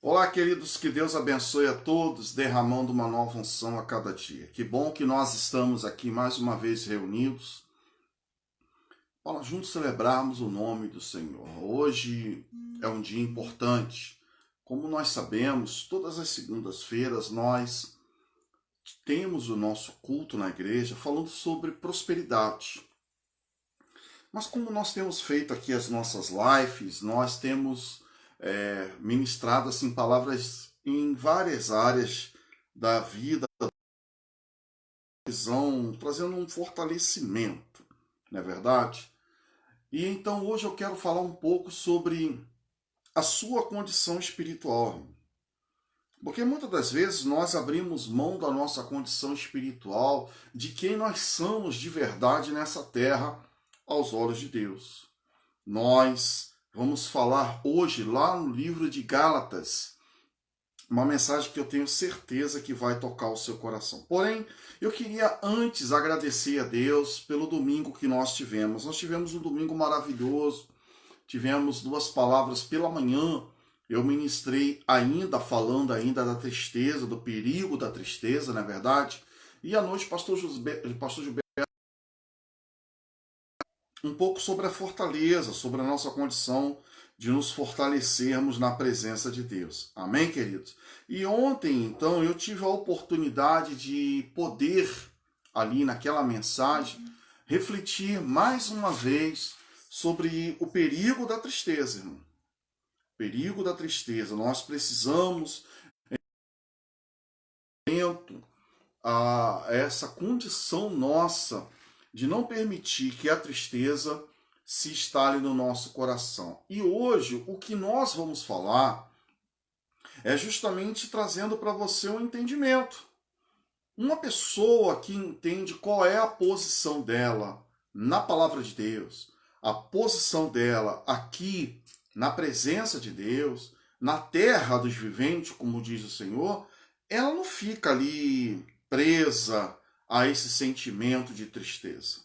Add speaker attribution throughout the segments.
Speaker 1: Olá, queridos, que Deus abençoe a todos, derramando uma nova unção a cada dia. Que bom que nós estamos aqui mais uma vez reunidos para juntos celebrarmos o nome do Senhor. Hoje é um dia importante. Como nós sabemos, todas as segundas-feiras nós temos o nosso culto na igreja falando sobre prosperidade. Mas como nós temos feito aqui as nossas lives, nós temos ministrado assim, palavras em várias áreas da vida, da visão, trazendo um fortalecimento, não é verdade? E então hoje eu quero falar um pouco sobre a sua condição espiritual. Porque muitas das vezes nós abrimos mão da nossa condição espiritual, de quem nós somos de verdade nessa terra, aos olhos de Deus. Nós vamos falar hoje lá no livro de Gálatas, uma mensagem que eu tenho certeza que vai tocar o seu coração. Porém, eu queria antes agradecer a Deus pelo domingo que nós tivemos. Nós tivemos um domingo maravilhoso, tivemos duas palavras pela manhã. Eu ministrei falando ainda da tristeza, do perigo da tristeza, não é verdade? E à noite, pastor Gilberto, um pouco sobre a fortaleza, sobre a nossa condição de nos fortalecermos na presença de Deus. Amém, queridos? E ontem, então, eu tive a oportunidade de poder, ali naquela mensagem, refletir mais uma vez sobre o perigo da tristeza, irmão. O perigo da tristeza. Nós precisamos a essa condição nossa de não permitir que a tristeza se instale no nosso coração. E hoje o que nós vamos falar é justamente trazendo para você um entendimento. Uma pessoa que entende qual é a posição dela na palavra de Deus, a posição dela aqui na presença de Deus, na terra dos viventes, como diz o Senhor, ela não fica ali presa a esse sentimento de tristeza.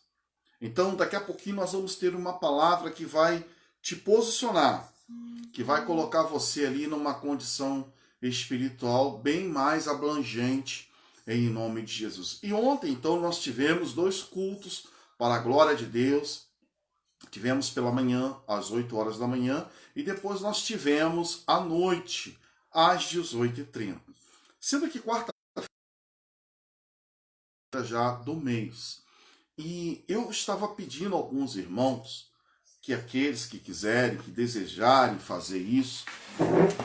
Speaker 1: Então, daqui a pouquinho nós vamos ter uma palavra que vai te posicionar, que vai colocar você ali numa condição espiritual bem mais abrangente em nome de Jesus. E ontem, então, nós tivemos dois cultos para a glória de Deus. Tivemos pela manhã, às 8 horas da manhã, e depois nós tivemos à noite, às 18h30. Sendo que quarta-feira já do mês. E eu estava pedindo a alguns irmãos que aqueles que quiserem, que desejarem fazer isso,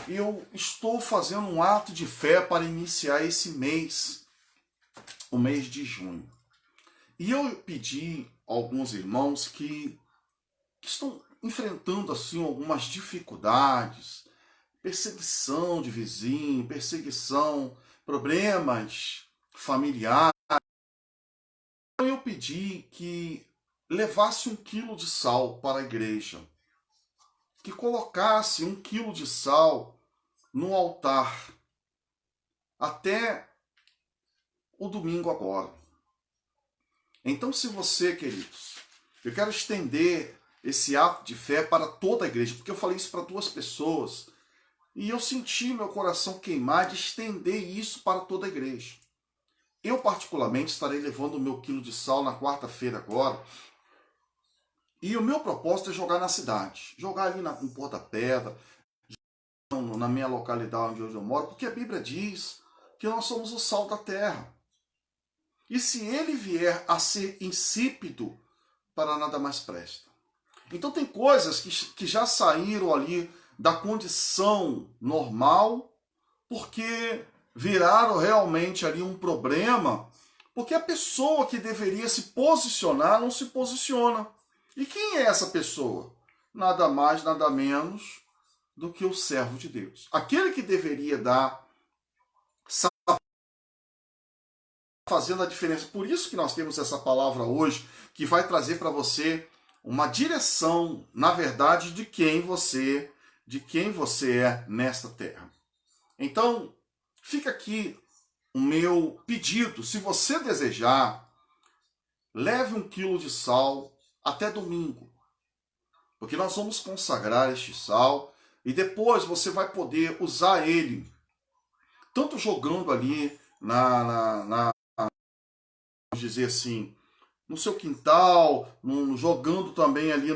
Speaker 1: eu estou fazendo um ato de fé para iniciar esse mês, o mês de junho. E eu pedi a alguns irmãos que estão enfrentando assim algumas dificuldades, perseguição de vizinho, perseguição, problemas familiares. Então eu pedi que levasse 1 quilo de sal para a igreja, que colocasse 1 quilo de sal no altar até o domingo agora. Então, se você, queridos, eu quero estender esse ato de fé para toda a igreja, porque eu falei isso para 2 pessoas, e eu senti meu coração queimar de estender isso para toda a igreja. Eu, particularmente, estarei levando o meu 1 quilo de sal na quarta-feira agora. E o meu propósito é jogar na cidade. Jogar ali no Pôr da Pedra, na minha localidade onde eu moro, porque a Bíblia diz que nós somos o sal da terra. E se ele vier a ser insípido, para nada mais presta. Então tem coisas que já saíram ali da condição normal, porque viraram realmente ali um problema, porque a pessoa que deveria se posicionar não se posiciona. E quem é essa pessoa? Nada mais, nada menos do que o servo de Deus. Aquele que deveria dar, fazendo a diferença. Por isso que nós temos essa palavra hoje, que vai trazer para você uma direção, na verdade, de quem você é nesta terra. Então, fica aqui o meu pedido. Se você desejar, leve 1 quilo de sal até domingo. Porque nós vamos consagrar este sal e depois você vai poder usar ele, tanto jogando ali vamos dizer assim, no seu quintal, jogando também ali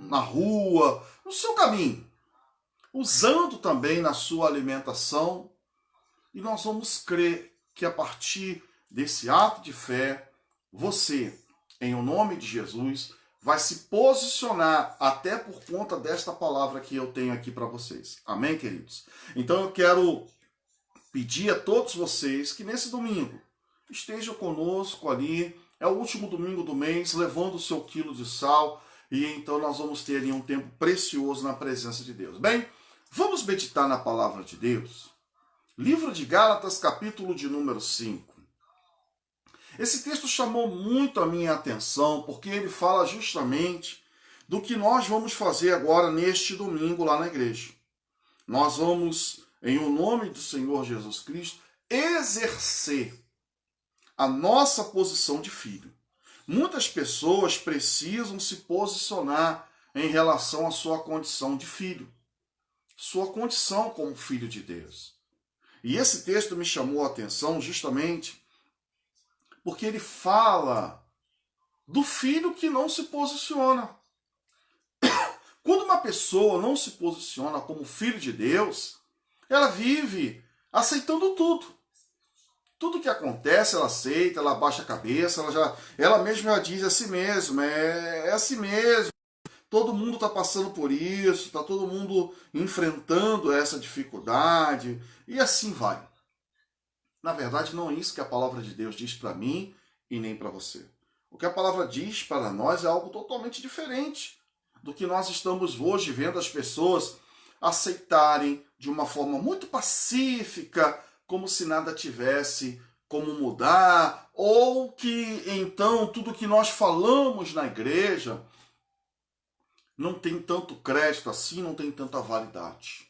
Speaker 1: na rua, no seu caminho, usando também na sua alimentação, e nós vamos crer que a partir desse ato de fé, você, em o nome de Jesus, vai se posicionar até por conta desta palavra que eu tenho aqui para vocês. Amém, queridos? Então eu quero pedir a todos vocês que nesse domingo estejam conosco ali. É o último domingo do mês, levando o seu quilo de sal. E então nós vamos ter ali um tempo precioso na presença de Deus. Bem, vamos meditar na palavra de Deus. Livro de Gálatas, capítulo de número 5. Esse texto chamou muito a minha atenção, porque ele fala justamente do que nós vamos fazer agora neste domingo lá na igreja. Nós vamos, em o nome do Senhor Jesus Cristo, exercer a nossa posição de filho. Muitas pessoas precisam se posicionar em relação à sua condição de filho, sua condição como filho de Deus. E esse texto me chamou a atenção justamente porque ele fala do filho que não se posiciona. Quando uma pessoa não se posiciona como filho de Deus, ela vive aceitando tudo. Tudo que acontece, ela aceita, ela abaixa a cabeça, ela mesma diz a si mesma, é assim mesmo. Todo mundo está passando por isso, está todo mundo enfrentando essa dificuldade, e assim vai. Na verdade, não é isso que a palavra de Deus diz para mim e nem para você. O que a palavra diz para nós é algo totalmente diferente do que nós estamos hoje vendo as pessoas aceitarem de uma forma muito pacífica, como se nada tivesse como mudar, ou que então tudo que nós falamos na igreja não tem tanto crédito assim, não tem tanta validade.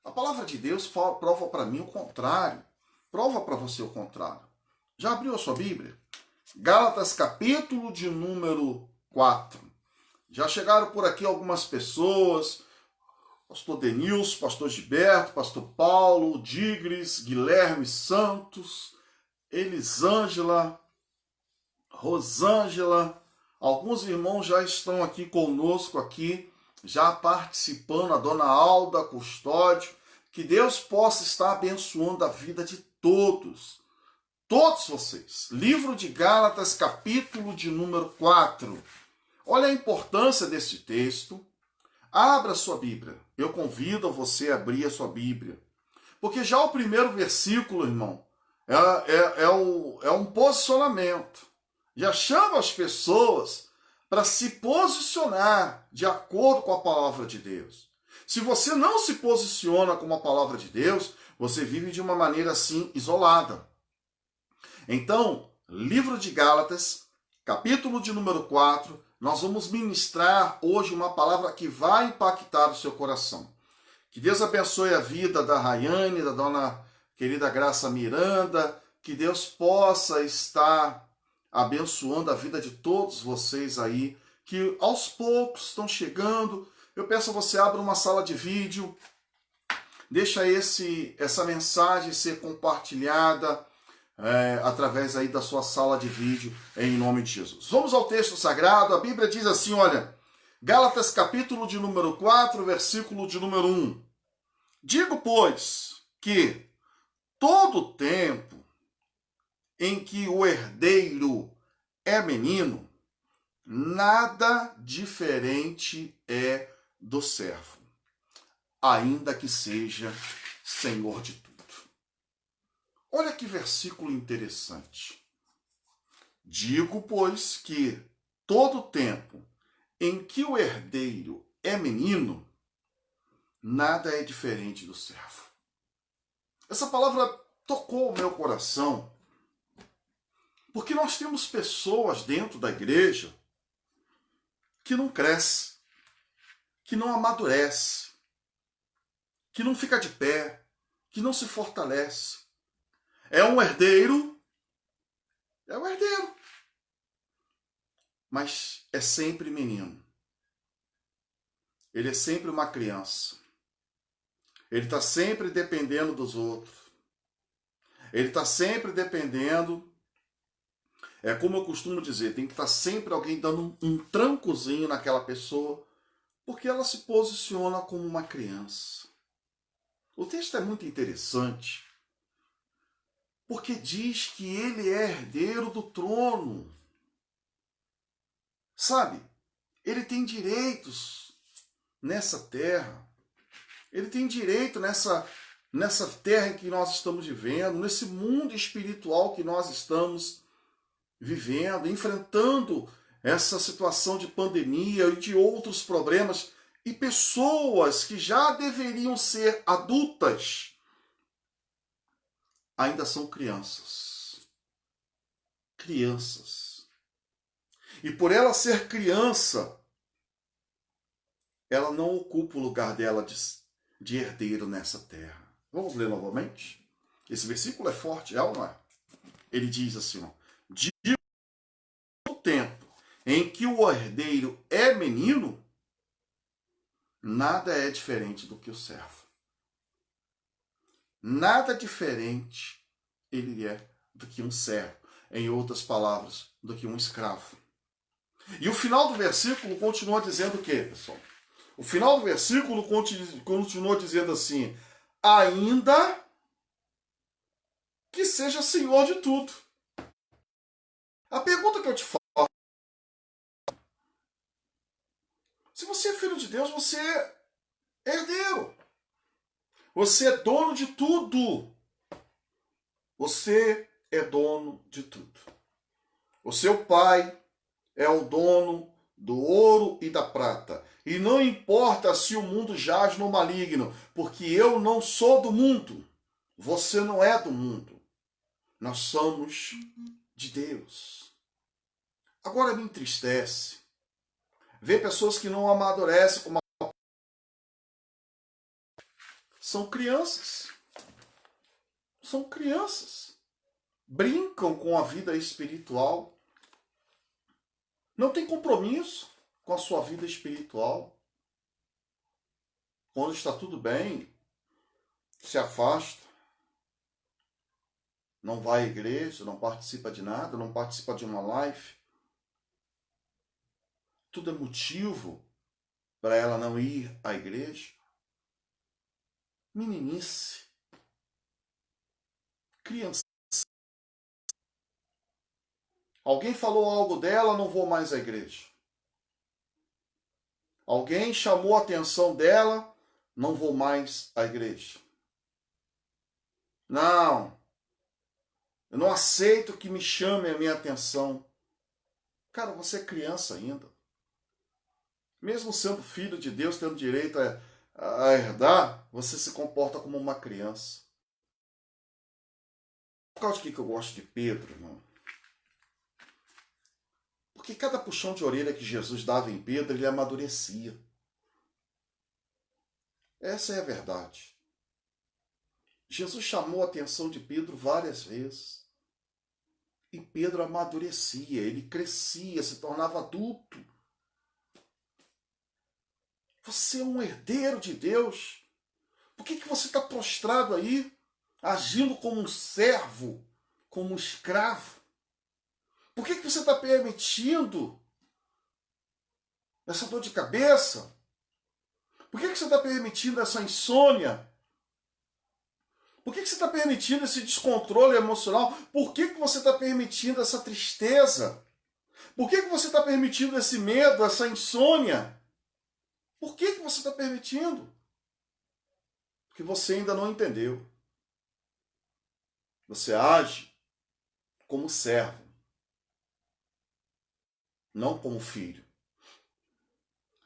Speaker 1: A palavra de Deus prova para mim o contrário. Prova para você o contrário. Já abriu a sua Bíblia? Gálatas, capítulo de número 4. Já chegaram por aqui algumas pessoas, pastor Denilson, pastor Gilberto, pastor Paulo, Digres, Guilherme Santos, Elisângela, Rosângela. Alguns irmãos já estão aqui conosco, já participando, a dona Alda Custódio. Que Deus possa estar abençoando a vida de todos vocês. Livro de Gálatas, capítulo de número 4. Olha a importância desse texto. Abra sua Bíblia. Eu convido você a abrir a sua Bíblia. Porque já o primeiro versículo, irmão, é um posicionamento. Já chama as pessoas para se posicionar de acordo com a palavra de Deus. Se você não se posiciona com a palavra de Deus, você vive de uma maneira assim, isolada. Então, livro de Gálatas, capítulo de número 4, nós vamos ministrar hoje uma palavra que vai impactar o seu coração. Que Deus abençoe a vida da Rayane, da dona querida Graça Miranda, que Deus possa estar abençoando a vida de todos vocês aí, que aos poucos estão chegando. Eu peço a você, abra uma sala de vídeo, deixa essa mensagem ser compartilhada através aí da sua sala de vídeo, em nome de Jesus. Vamos ao texto sagrado. A Bíblia diz assim, olha, Gálatas capítulo de número 4, versículo de número 1. Digo, pois, que todo tempo em que o herdeiro é menino, nada diferente é do servo, ainda que seja senhor de tudo. Olha que versículo interessante. Digo, pois, que todo tempo em que o herdeiro é menino, nada é diferente do servo. Essa palavra tocou o meu coração, porque nós temos pessoas dentro da igreja que não cresce, que não amadurece, que não fica de pé, que não se fortalece. É um herdeiro, mas é sempre menino. Ele é sempre uma criança. Ele está sempre dependendo dos outros. Ele está sempre dependendo. É como eu costumo dizer, tem que estar sempre alguém dando um trancozinho naquela pessoa, porque ela se posiciona como uma criança. O texto é muito interessante, porque diz que ele é herdeiro do trono. Sabe? Ele tem direitos nessa terra. Ele tem direito nessa terra em que nós estamos vivendo, nesse mundo espiritual que nós estamos vivendo, enfrentando essa situação de pandemia e de outros problemas, e pessoas que já deveriam ser adultas ainda são crianças. Crianças. E por ela ser criança, ela não ocupa o lugar dela de herdeiro nessa terra. Vamos ler novamente? Esse versículo é forte, é ou não é? Ele diz assim, ó, de tempo em que o herdeiro é menino, nada é diferente do que o servo. Nada diferente ele é do que um servo. Em outras palavras, do que um escravo. E o final do versículo continua dizendo o quê, pessoal? O final do versículo continua dizendo assim, ainda que seja senhor de tudo. A pergunta que eu te faço, se você é filho de Deus, você é herdeiro. Você é dono de tudo. Você é dono de tudo. O seu pai é o dono do ouro e da prata. E não importa se o mundo jaz no maligno, porque eu não sou do mundo. Você não é do mundo. Nós somos de Deus. Agora me entristece ver pessoas que não amadurecem como são crianças. São crianças. Brincam com a vida espiritual. Não tem compromisso com a sua vida espiritual. Quando está tudo bem, se afasta. Não vai à igreja, não participa de nada, não participa de uma live. Tudo é motivo para ela não ir à igreja. Meninice. Criança. Alguém falou algo dela, não vou mais à igreja. Alguém chamou a atenção dela, não vou mais à igreja. Não, eu não aceito que me chamem a minha atenção. Cara, você é criança ainda. Mesmo sendo filho de Deus, tendo direito a herdar, você se comporta como uma criança. Por causa de que eu gosto de Pedro, irmão? Porque cada puxão de orelha que Jesus dava em Pedro, ele amadurecia. Essa é a verdade. Jesus chamou a atenção de Pedro várias vezes. E Pedro amadurecia, ele crescia, se tornava adulto. Você é um herdeiro de Deus. Por que você está prostrado aí, agindo como um servo, como um escravo? Por que você está permitindo essa dor de cabeça? Por que você está permitindo essa insônia? Por que você está permitindo esse descontrole emocional? Por que você está permitindo essa tristeza? Por que você está permitindo esse medo, essa insônia? Por que você está permitindo? Porque você ainda não entendeu. Você age como servo, não como filho.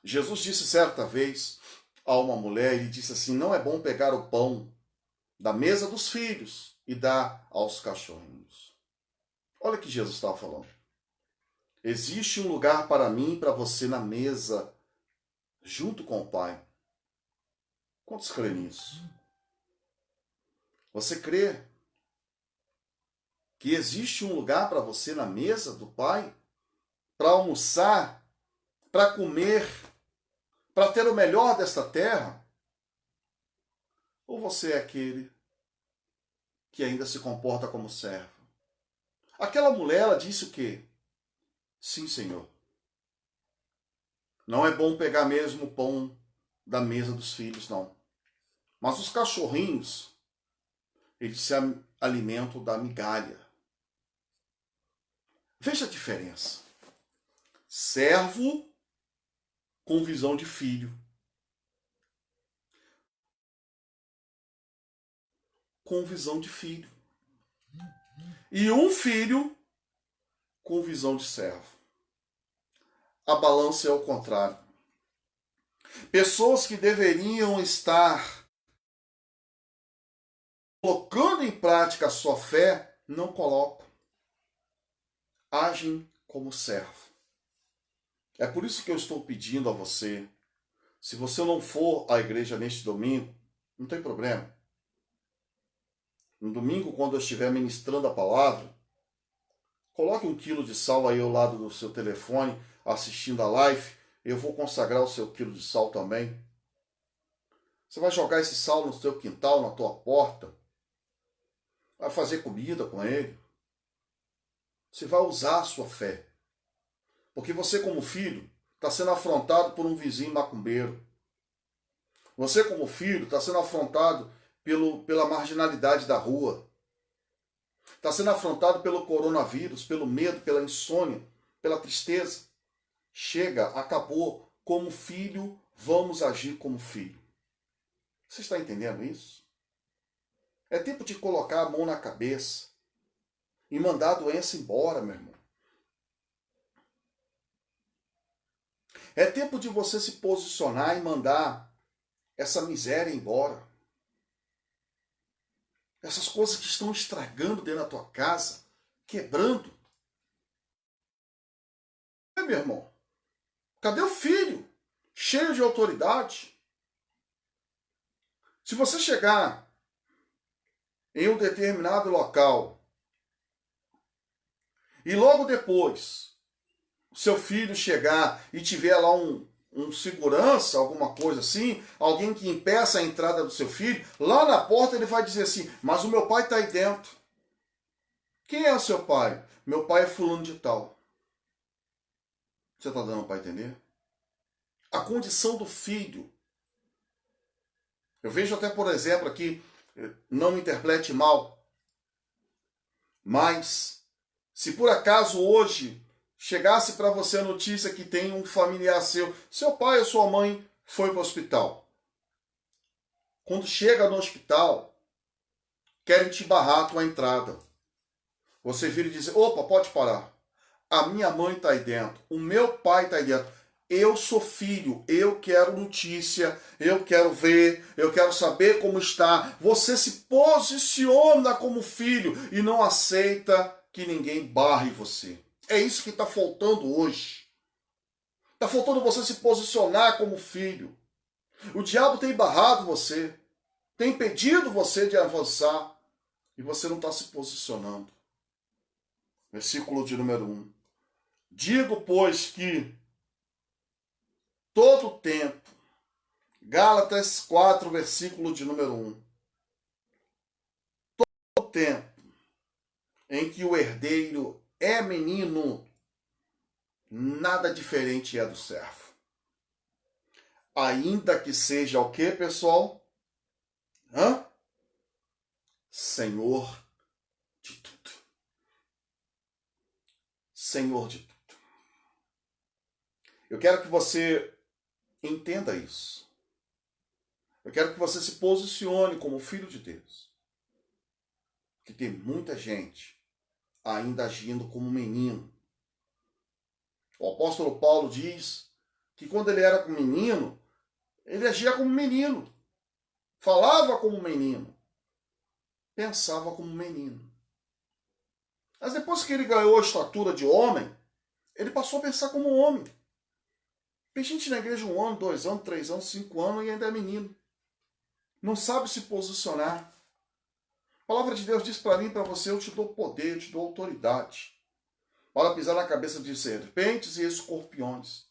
Speaker 1: Jesus disse certa vez a uma mulher, ele disse assim, não é bom pegar o pão da mesa dos filhos e dar aos cachorrinhos. Olha o que Jesus estava falando. Existe um lugar para mim e para você na mesa, junto com o Pai. Quantos creem nisso? Você crê que existe um lugar para você na mesa do Pai? Para almoçar, para comer, para ter o melhor desta terra? Ou você é aquele que ainda se comporta como servo? Aquela mulher, ela disse o quê? Sim, Senhor. Não é bom pegar mesmo o pão da mesa dos filhos, não. Mas os cachorrinhos, eles se alimentam da migalha. Veja a diferença. Servo com visão de filho. Com visão de filho. E um filho com visão de servo. A balança é o contrário. Pessoas que deveriam estar colocando em prática a sua fé, não colocam. Agem como servo. É por isso que eu estou pedindo a você, se você não for à igreja neste domingo, não tem problema. No domingo, quando eu estiver ministrando a palavra, coloque 1 quilo de sal aí ao lado do seu telefone, assistindo a live. Eu vou consagrar o seu quilo de sal também. Você vai jogar esse sal no seu quintal, na tua porta. Vai fazer comida com ele. Você vai usar a sua fé. Porque você, como filho, está sendo afrontado por um vizinho macumbeiro. Você, como filho, está sendo afrontado pela marginalidade da rua. Está sendo afrontado pelo coronavírus, pelo medo, pela insônia, pela tristeza. Chega, acabou. Como filho, vamos agir como filho. Você está entendendo isso? É tempo de colocar a mão na cabeça e mandar a doença embora, meu irmão. É tempo de você se posicionar e mandar essa miséria embora. Essas coisas que estão estragando dentro da tua casa, quebrando. Meu irmão, cadê o filho? Cheio de autoridade. Se você chegar em um determinado local e logo depois o seu filho chegar e tiver lá um segurança, alguma coisa assim, alguém que impeça a entrada do seu filho, lá na porta ele vai dizer assim, mas o meu pai está aí dentro. Quem é o seu pai? Meu pai é fulano de tal. Você está dando para entender? A condição do filho. Eu vejo até, por exemplo, aqui, não me interprete mal, mas se por acaso hoje chegasse para você a notícia que tem um familiar seu pai ou sua mãe foi para o hospital. Quando chega no hospital, querem te barrar a tua entrada. Você vira e diz, opa, pode parar. A minha mãe está aí dentro, o meu pai está aí dentro. Eu sou filho, eu quero notícia, eu quero ver, eu quero saber como está. Você se posiciona como filho e não aceita que ninguém barre você. É isso que está faltando hoje. Está faltando você se posicionar como filho. O diabo tem barrado você, tem impedido você de avançar e você não está se posicionando. Versículo de número 1. Digo, pois, que todo tempo, Gálatas 4, versículo de número 1. Todo tempo em que o herdeiro é menino, nada diferente é do servo. Ainda que seja o que, pessoal? Senhor de tudo. Senhor de tudo. Eu quero que você entenda isso. Eu quero que você se posicione como filho de Deus. Que tem muita gente ainda agindo como menino. O apóstolo Paulo diz que quando ele era menino, ele agia como menino. Falava como menino. Pensava como menino. Mas depois que ele ganhou a estatura de homem, ele passou a pensar como homem. Tem gente na igreja 1 ano, 2 anos, 3 anos, 5 anos e ainda é menino. Não sabe se posicionar. A palavra de Deus diz para mim e para você, eu te dou poder, eu te dou autoridade para pisar na cabeça de serpentes e escorpiões.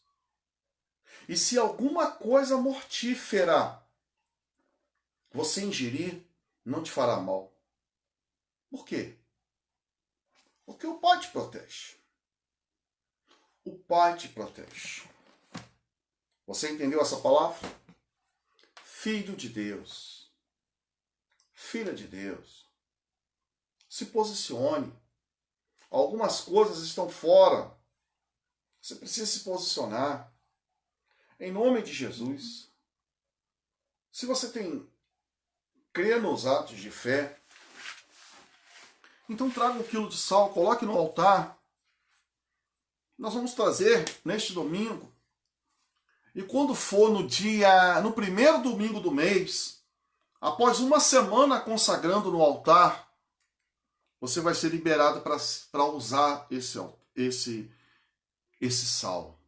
Speaker 1: E se alguma coisa mortífera você ingerir não te fará mal. Por quê? Porque o Pai te protege. O Pai te protege. Você entendeu essa palavra? Filho de Deus. Filha de Deus. Se posicione. Algumas coisas estão fora. Você precisa se posicionar. Em nome de Jesus. Se você crê nos atos de fé, então traga 1 quilo de sal, coloque no altar. Nós vamos trazer neste domingo. E quando for no primeiro domingo do mês, após uma semana consagrando no altar, você vai ser liberado para usar esse sal.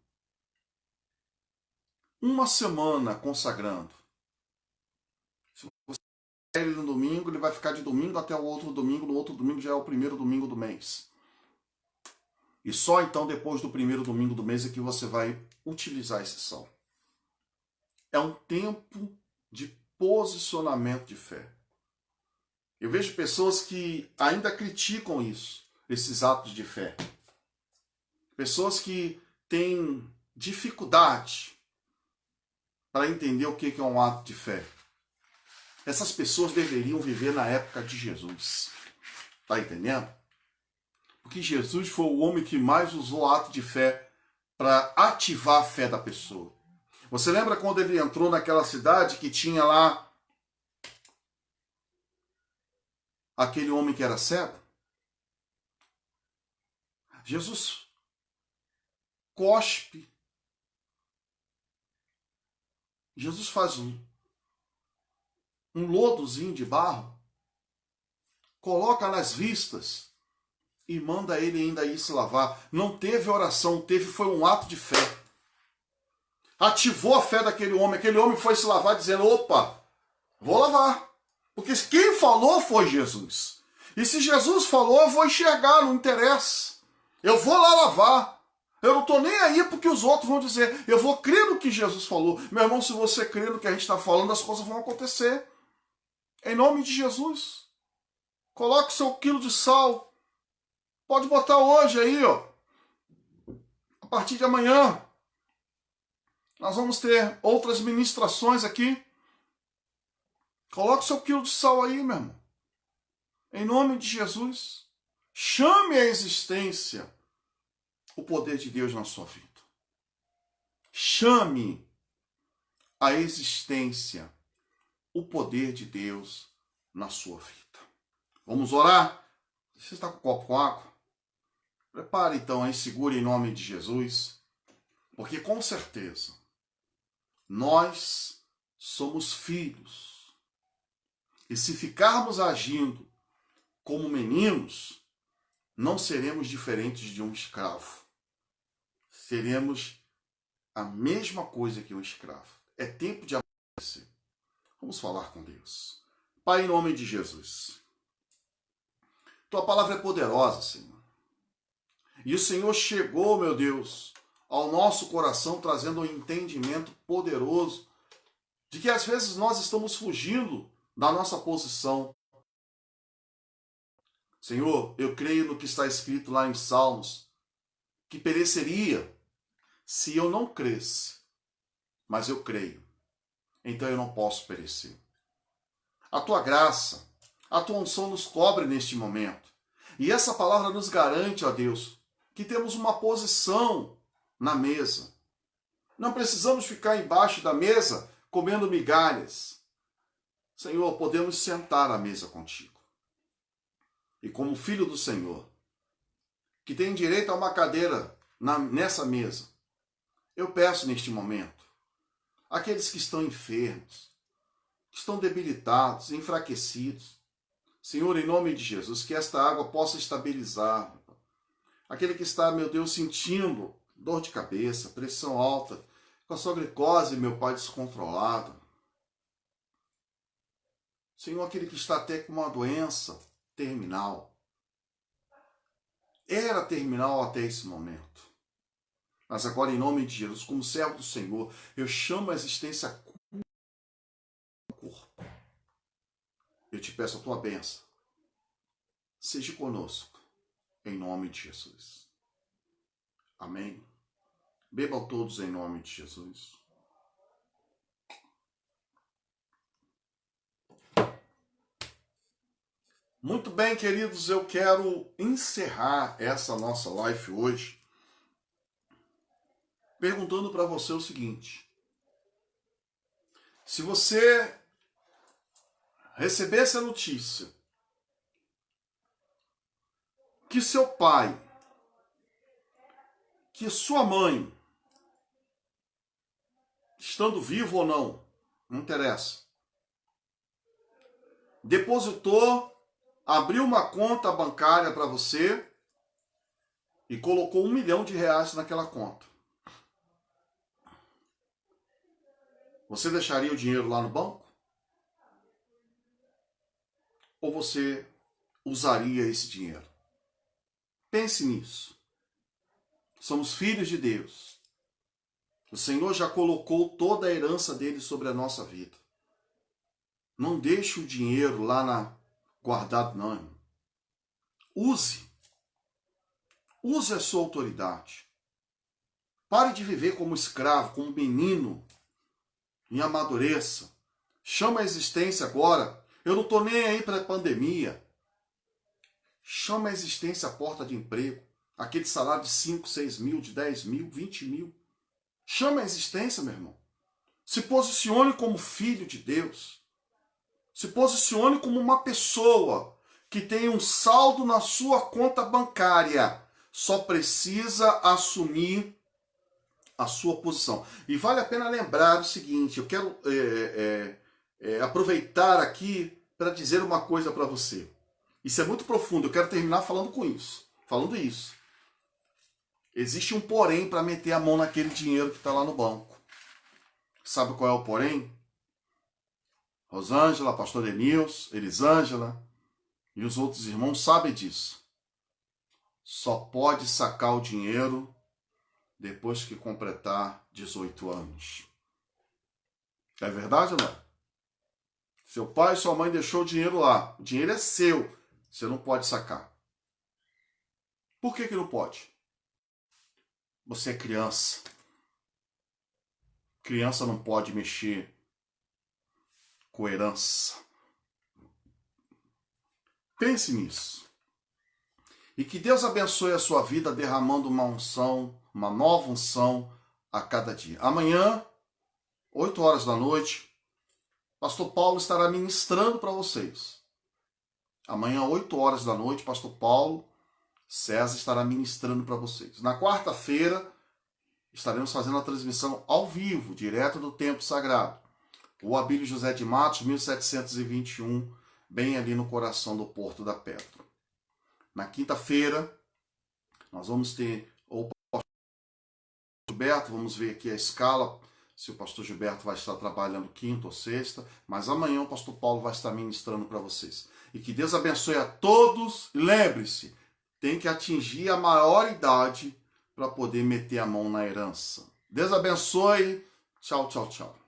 Speaker 1: Uma semana consagrando. Se você ele no domingo, ele vai ficar de domingo até o outro domingo. No outro domingo já é o primeiro domingo do mês. E só então, depois do primeiro domingo do mês, é que você vai utilizar esse sal. É um tempo de posicionamento de fé. Eu vejo pessoas que ainda criticam esses atos de fé. Pessoas que têm dificuldade para entender o que é um ato de fé. Essas pessoas deveriam viver na época de Jesus. Tá entendendo? Porque Jesus foi o homem que mais usou o ato de fé para ativar a fé da pessoa. Você lembra quando ele entrou naquela cidade que tinha lá aquele homem que era cego? Jesus cospe. Jesus faz um lodozinho de barro, coloca nas vistas e manda ele ainda ir se lavar. Não teve oração, foi um ato de fé. Ativou a fé daquele homem. Aquele homem foi se lavar dizendo, opa, vou lavar. Porque quem falou foi Jesus. E se Jesus falou, eu vou enxergar, não interessa. Eu vou lá lavar. Eu não estou nem aí porque os outros vão dizer. Eu vou crer no que Jesus falou. Meu irmão, se você crer no que a gente está falando, as coisas vão acontecer. Em nome de Jesus. Coloque seu quilo de sal. Pode botar hoje aí, ó. A partir de amanhã. Nós vamos ter outras ministrações aqui. Coloque seu quilo de sal aí, meu irmão. Em nome de Jesus. Chame à existência o poder de Deus na sua vida. Chame à existência o poder de Deus na sua vida. Vamos orar? Você está com um copo com água? Prepare então aí, segure em nome de Jesus. Porque com certeza nós somos filhos. E se ficarmos agindo como meninos, não seremos diferentes de um escravo. Seremos a mesma coisa que um escravo. É tempo de amadurecer. Vamos falar com Deus. Pai, em nome de Jesus. Tua palavra é poderosa, Senhor. E o Senhor chegou, meu Deus, ao nosso coração, trazendo um entendimento poderoso de que às vezes nós estamos fugindo da nossa posição. Senhor, eu creio no que está escrito lá em Salmos, que pereceria se eu não cresce, mas eu creio. Então eu não posso perecer. A tua graça, a tua unção nos cobre neste momento. E essa palavra nos garante, ó Deus, que temos uma posição na mesa. Não precisamos ficar embaixo da mesa comendo migalhas. Senhor, podemos sentar à mesa contigo. E como filho do Senhor, que tem direito a uma cadeira nessa mesa, eu peço neste momento, aqueles que estão enfermos, que estão debilitados, enfraquecidos, Senhor, em nome de Jesus, que esta água possa estabilizar. Aquele que está, meu Deus, sentindo dor de cabeça, pressão alta, com a sua glicose, meu Pai, descontrolada. Senhor, aquele que está até com uma doença terminal. Era terminal até esse momento. Mas agora, em nome de Jesus, como servo do Senhor, eu chamo a existência do corpo. eu te peço a tua bênção. Seja conosco, em nome de Jesus. Amém. Bebam todos em nome de Jesus. Muito bem, queridos, eu quero encerrar essa nossa live hoje perguntando para você o seguinte: se você recebesse a notícia que seu pai, que sua mãe, estando vivo ou não, não interessa, depositou, abriu uma conta bancária para você e colocou R$1 milhão naquela conta, você deixaria o dinheiro lá no banco? Ou você usaria esse dinheiro? Pense nisso. Somos filhos de Deus. O Senhor já colocou toda a herança dele sobre a nossa vida. Não deixe o dinheiro lá guardado, não, irmão. Use. Use a sua autoridade. Pare de viver como escravo, como menino. E amadureça. Chama a existência agora. Eu não estou nem aí para a pandemia. Chama a existência a porta de emprego. Aquele salário de 5, 6 mil, de 10 mil, 20 mil. Chama a existência, meu irmão. Se posicione como filho de Deus. Se posicione como uma pessoa que tem um saldo na sua conta bancária. Só precisa assumir a sua posição. E vale a pena lembrar o seguinte, eu quero aproveitar aqui para dizer uma coisa para você. Isso é muito profundo, eu quero terminar falando isso. Existe um porém para meter a mão naquele dinheiro que está lá no banco. Sabe qual é o porém? Rosângela, pastor Denilson, Elisângela e os outros irmãos sabem disso. Só pode sacar o dinheiro depois que completar 18 anos. É verdade ou não? Seu pai e sua mãe deixou o dinheiro lá. O dinheiro é seu. Você não pode sacar. Por que não pode? Você é criança. Criança não pode mexer com herança. Pense nisso. E que Deus abençoe a sua vida derramando uma unção, uma nova unção a cada dia. Amanhã, 8 horas da noite, pastor Paulo estará ministrando para vocês. Amanhã, 8 horas da noite, pastor Paulo César estará ministrando para vocês. Na quarta-feira, estaremos fazendo a transmissão ao vivo, direto do Templo Sagrado. O Abílio José de Matos, 1721, bem ali no coração do Porto da Pedra. Na quinta-feira, nós vamos ter o pastor Gilberto, vamos ver aqui a escala, se o pastor Gilberto vai estar trabalhando quinta ou sexta, mas amanhã o pastor Paulo vai estar ministrando para vocês. E que Deus abençoe a todos. E lembre-se, tem que atingir a maior idade para poder meter a mão na herança. Deus abençoe. Tchau, tchau, tchau.